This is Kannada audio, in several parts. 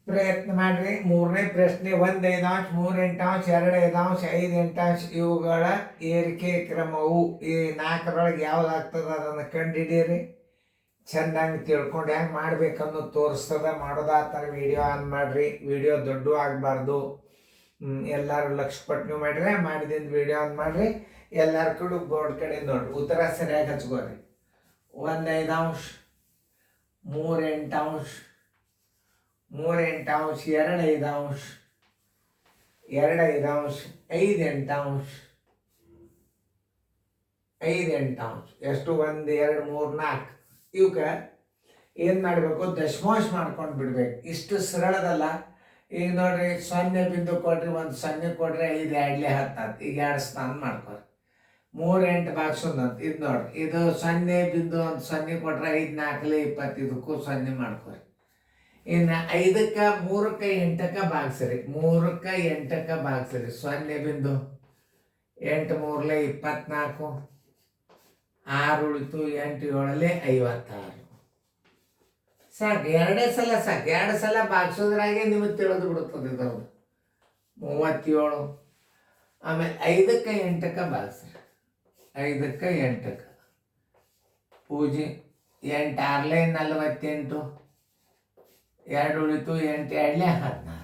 ಪ್ರಯತ್ನ ಮಾಡಿರಿ. ಮೂರನೇ ಪ್ರಶ್ನೆ 1 5 3 8 2 5 5 8 ಇವುಗಳ ಏರಿಕೆ ಕ್ರಮವು ಈ 4ರೊಳಗೆ ಯಾವ್ದಾಗ್ತದೆ ಅದನ್ನು ಕಂಡುಹಿಡಿಯಿರಿ. ಚೆನ್ನಾಗಿ ತಿಳ್ಕೊಂಡು ಹೆಂಗೆ ಮಾಡ್ಬೇಕನ್ನೋದು ತೋರಿಸ್ತದ. ಮಾಡೋದು ಆ ಥರ ವಿಡಿಯೋ ಆನ್ ಮಾಡಿರಿ. ವಿಡಿಯೋ ದೊಡ್ಡ ಆಗಬಾರ್ದು. ಎಲ್ಲರೂ ಲಕ್ಷ ಪಟ್ಟು ಮಾಡಿದ್ರೆ ಮಾಡಿದಿಂದ ವಿಡಿಯೋ ಆನ್ ಮಾಡಿರಿ. ಎಲ್ಲರ ಕಡೆ ಬೋರ್ಡ್ ಕಡೆ ನೋಡ್ರಿ, ಉತ್ತರ ಸರಿಯಾಗಿ ಹಚ್ಕೋರಿ. 1 5 3 8 3 8 2 5 2 5 5 8 5 8 ಎಷ್ಟು 1 2 3 4 ಇವಕ್ಕೆ ಏನು ಮಾಡಬೇಕು, ದಶಮಾಂಶ ಮಾಡ್ಕೊಂಡು ಬಿಡ್ಬೇಕು. ಇಷ್ಟು ಸರಳದಲ್ಲ. ಈಗ ನೋಡ್ರಿ, 0 ಬಿಂದು ಕೊಡ್ರಿ, 1 0 ಕೊಡ್ರಿ, 5 2 10 ಈಗ 2 ಸ್ಥಾನ ಮಾಡ್ಕೊರಿ. 3 8 ಭಾಗಿಸೋದು ಅಂತ ಇದು ನೋಡ್ರಿ, ಇದು 0 ಬಿಂದು 1 0 ಕೊಟ್ರೆ 5 4 20 ಇದಕ್ಕೂ 0 ಮಾಡ್ಕೊರಿ. ಇನ್ನು 5ಕ್ಕೆ 3ಕ್ಕೆ 8ಕ್ಕೆ ಭಾಗಿಸ್ರಿ. 3ಕ್ಕೆ 8ಕ್ಕೆ ಭಾಗಿಸ್ರಿ. 0 ಬಿಂದು 8 3 24, 6 ಉಳಿತು, 8 7 56. ಸಾಕು, 2 ಸಲ ಸಾಕು. 2 ಸಲ ಭಾಗಿಸೋದ್ರಾಗೆ ನಿಮಗೆ ತಿಳಿದು ಬಿಡುತ್ತದೆ ಇದ್ರದ್ದು. 37. ಆಮೇಲೆ 5ಕ್ಕೆ 8ಕ್ಕೆ ಭಾಗಿಸ್ರಿ. 5ಕ್ಕೆ 8ಕ್ಕೆ ಪೂಜೆ 8 6 48, 2 ಉಳಿತು, 8 2 16,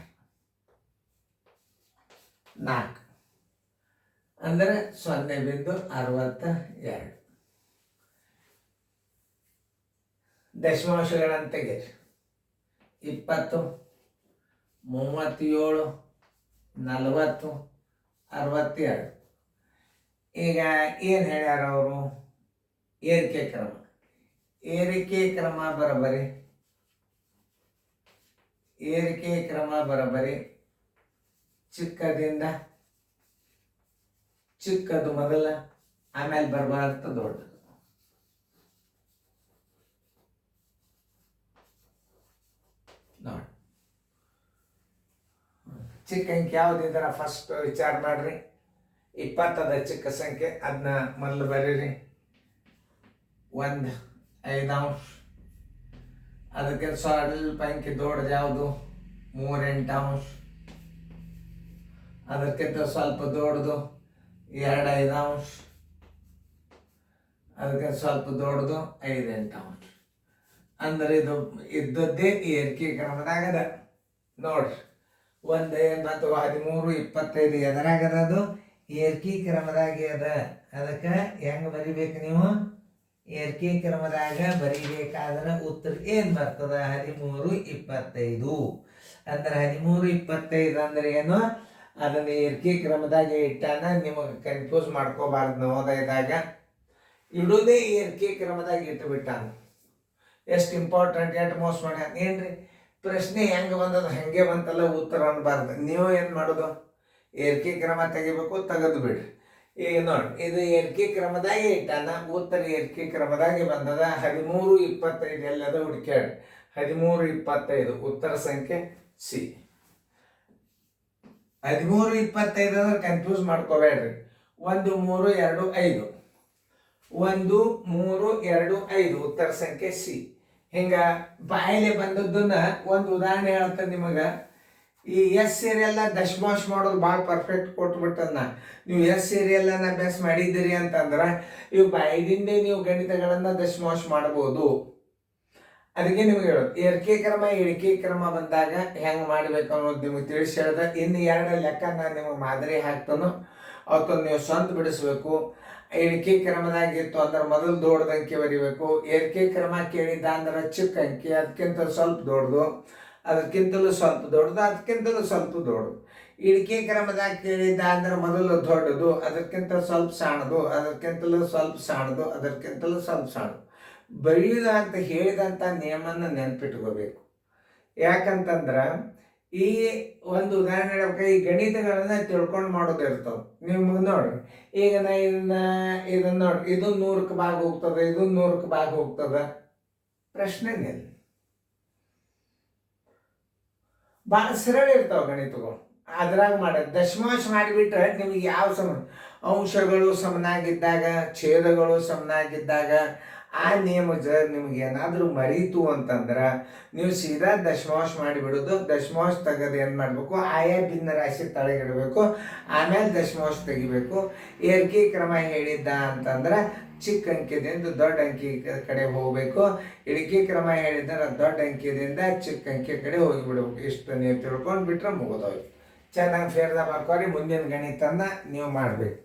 4 ಅಂದರೆ 0.62. ದಶಮಾಂಶಗಳನ್ನು ತೆಗೀರಿ. 20, 37, 40, 62. ಈಗ ಏನು ಹೇಳ್ಯಾರ ಅವರು? ಏರಿಕೆ ಕ್ರಮ. ಏರಿಕೆ ಕ್ರಮ ಬರೋಬ್ಬರಿ. ಏರಿಕೆ ಕ್ರಮ ಬರೋಬ್ಬರಿ ಚಿಕ್ಕದಿಂದ ಚಿಕ್ಕದು ಮೊದಲ, ಆಮೇಲೆ ಬರಬಾರ್ದು ದೊಡ್ಡದು. ನೋಡಿ, ಚಿಕ್ಕ ಅಂಕೆ ಯಾವುದಿದ್ರೆ ಫಸ್ಟ್ ವಿಚಾರ ಮಾಡ್ರಿ. 20 ಅದ ಚಿಕ್ಕ ಸಂಖ್ಯೆ, ಅದನ್ನ ಮೊದಲು ಬರೀರಿ. 1 5, ಅದಕ್ಕೆ ಸ್ವಲ್ಪ ಅಂಕಿ ದೊಡ್ಡದು ಯಾವುದು? 3 8, ಅದಕ್ಕಿಂತ ಸ್ವಲ್ಪ ದೊಡ್ಡದು 2 5, ಅದಕ್ಕೆ ಸ್ವಲ್ಪ ದೊಡ್ಡದು 5 8. ಅಂದ್ರೆ ಇದು ಇದ್ದದ್ದೇ ಏರಿಕೆ ಕ್ರಮದಾಗದ. ನೋಡ್ರಿ, 1 ಮತ್ತು 13 25 ಎದರಾಗದ? ಅದು ಏರಿಕೆ ಕ್ರಮದಾಗೆ ಅದ. ಅದಕ್ಕೆ ಹೆಂಗೆ ಬರಿಬೇಕು ನೀವು? ಏರಿಕೆ ಕ್ರಮದಾಗ ಬರಿಬೇಕಾದ್ರೆ ಉತ್ತರ ಏನು ಬರ್ತದ? 13 25. ಅಂದ್ರೆ 13 25 ಅಂದ್ರೆ ಏನು? ಅದನ್ನು ಏರಿಕೆ ಕ್ರಮದಾಗೆ ಇಟ್ಟಾನ. ನಿಮಗೆ ಕನ್ಫ್ಯೂಸ್ ಮಾಡ್ಕೋಬಾರ್ದು. ನವೋದಯದಾಗ ಇಡೋದೇ ಏರಿಕೆ ಕ್ರಮದಾಗ ಇಟ್ಟುಬಿಟ್ಟಾನ. ಎಷ್ಟು ಇಂಪಾರ್ಟೆಂಟ್, ಎಷ್ಟು ಮೋಸ ಮಾಡ್ಯಾನ. ಏನ್ರಿ ಪ್ರಶ್ನೆ ಹೆಂಗೆ ಬಂದದ ಹಾಗೆ ಬಂತಲ್ಲ, ಉತ್ತರ ಅನ್ಬಾರ್ದು. ನೀವು ಏನು ಮಾಡೋದು? ಏರಿಕೆ ಕ್ರಮ ತೆಗಿಬೇಕು, ತೆಗೆದು ಬಿಡ್ರಿ. ಈಗ ನೋಡಿ, ಇದು ಏರಿಕೆ ಕ್ರಮದಾಗೆ ಇಟ್ಟಾನ. ಉತ್ತರ ಏರಿಕೆ ಕ್ರಮದಾಗೆ ಬಂದದ. 13 25 ಎಲ್ಲದ ಹುಡುಕ್ಯಾಡ್ರಿ. 13 25 ಉತ್ತರ ಸಂಖ್ಯೆ ಸಿ. 13 25 ಅಂದ್ರೆ ಕನ್ಫ್ಯೂಸ್ ಮಾಡ್ಕೋಬೇಡ್ರಿ. 1 3 2 5, 1 3 2 5 ಉತ್ತರ ಸಂಖ್ಯೆ ಸಿ. ಹಿಂಗ ಬಾಯಿಲೆ ಬಂದದ್ದನ್ನ ಒಂದು ಉದಾಹರಣೆ ಹೇಳ್ತೇನೆ ನಿಮಗೆ. ಈ ಎಸ್ ಸೀರಿಯಲ್ನ ದಶಮಾಂಶ ಮಾಡೋದು ಭಾಳ ಪರ್ಫೆಕ್ಟ್ ಕೊಟ್ಬಿಟ್ಟನ್ನ. ನೀವು ಎಸ್ ಸೀರಿಯಲ್ನ ಅಭ್ಯಾಸ ಮಾಡಿದ್ದೀರಿ ಅಂತಂದ್ರೆ ಇವು ಬಾಯಿದಿಂದೇ ನೀವು ಗಣಿತಗಳನ್ನು ದಶಮಾಂಶ ಮಾಡ್ಬೋದು. ಅದಕ್ಕೆ ನಿಮ್ಗೆ ಹೇಳೋದು, ಏರಿಕೆ ಕ್ರಮ ಇಳಿಕೆ ಕ್ರಮ ಬಂದಾಗ ಹೆಂಗೆ ಮಾಡ್ಬೇಕು ಅನ್ನೋದು ನಿಮಗೆ ತಿಳಿಸಿ ಹೇಳ್ದೆ. ಇನ್ನು 2 ಲೆಕ್ಕ ನಾನು ನಿಮಗೆ ಮಾದರಿ ಹಾಕ್ತಾನೋ ಅವತ್ತೊಂದು ನೀವು ಸ್ವಂತ ಬಿಡಿಸ್ಬೇಕು. ಇಳಿಕೆ ಕ್ರಮದಾಗಿತ್ತು ಅಂದ್ರೆ ಮೊದಲು ದೊಡ್ಡದ ಅಂಕಿ ಬರಿಬೇಕು. ಏರಿಕೆ ಕ್ರಮ ಕೇಳಿದ್ದ ಅಂದ್ರೆ ಚಿಕ್ಕ ಅಂಕಿ, ಅದಕ್ಕಿಂತ ಸ್ವಲ್ಪ ದೊಡ್ಡದು, ಅದಕ್ಕಿಂತಲೂ ಸ್ವಲ್ಪ ದೊಡ್ಡದು, ಅದಕ್ಕಿಂತಲೂ ಸ್ವಲ್ಪ ದೊಡ್ಡದು. ಇಳಿಕೆ ಕ್ರಮದಾಗ ಕೇಳಿದ್ದ ಅಂದ್ರೆ ಮೊದಲು ದೊಡ್ಡದು, ಅದಕ್ಕಿಂತ ಸ್ವಲ್ಪ ಸಣ್ಣದು, ಅದಕ್ಕಿಂತಲೂ ಸ್ವಲ್ಪ ಸಣ್ಣದು, ಅದಕ್ಕಿಂತಲೂ ಸ್ವಲ್ಪ ಸಣ್ಣದು. ಬರೆಯುವುದು ಅಂತ ಹೇಳಿದಂಥ ನಿಯಮನ ನೆನಪಿಟ್ಕೋಬೇಕು. ಯಾಕಂತಂದ್ರೆ ಈ ಒಂದು ಉದಾಹರಣೆ ಹೇಳ್ಬೇಕು, ಈ ಗಣಿತಗಳನ್ನ ತಿಳ್ಕೊಂಡು ಮಾಡೋದು ಇರ್ತಾವೆ. ನಿಮ್ಗೆ ನೋಡ್ರಿ, ಈಗ ನಾ ಇದನ್ನ ನೋಡ್ರಿ, ಇದು 100ಕ್ಕೆ ಭಾಗ ಹೋಗ್ತದೆ, ಇದು 100ಕ್ಕೆ ಭಾಗ ಹೋಗ್ತದೆ. ಪ್ರಶ್ನೆನೇ ಭಾಳ ಸರಳ ಇರ್ತಾವೆ ಗಣಿತಗಳು. ಅದ್ರಾಗ ಮಾಡೋದು ದಶಮಾಂಶ ಮಾಡಿಬಿಟ್ರೆ ನಿಮಗೆ ಯಾವ ಅಂಶಗಳು ಸಮನಾಗಿದ್ದಾಗ, ಛೇದಗಳು ಸಮನಾಗಿದ್ದಾಗ, ಆ ನಿಯಮ ನಿಮ್ಗೆ ಏನಾದರೂ ಮರೀತು ಅಂತಂದ್ರೆ ನೀವು ಸೀದಾ ದಶಮಾಂಶ ಮಾಡಿಬಿಡೋದು. ದಶಮಾಂಶ ತೆಗೆದು ಏನು ಮಾಡಬೇಕು, ಆಯಾ ಭಿನ್ನ ರಾಶಿ ತಳಗಿಡಬೇಕು, ಆಮೇಲೆ ದಶಮಾಂಶ ತೆಗಿಬೇಕು. ಏರಿಕೆ ಕ್ರಮ ಹೇಳಿದ್ದ ಅಂತಂದ್ರೆ ಚಿಕ್ಕ ಅಂಕೆದಿಂದ ದೊಡ್ಡ ಅಂಕಿ ಕಡೆ ಹೋಗಬೇಕು. ಇಳಿಕೆ ಕ್ರಮ ಹೇಳಿದ್ರೆ ದೊಡ್ಡ ಅಂಕಿಯಿಂದ ಚಿಕ್ಕ ಅಂಕಿ ಕಡೆ ಹೋಗಿಬಿಡ್ಬೇಕು. ಇಷ್ಟು ನೀವು ತಿಳ್ಕೊಂಡು ಬಿಟ್ರೆ ಮುಗಿದೋಯ್ತು. ಚೆನ್ನಾಗಿ ಫೇರ್ದ ಮಾಡ್ಕೊರಿ. ಮುಂದಿನ ಗಣಿತನ ನೀವು ಮಾಡಬೇಕು.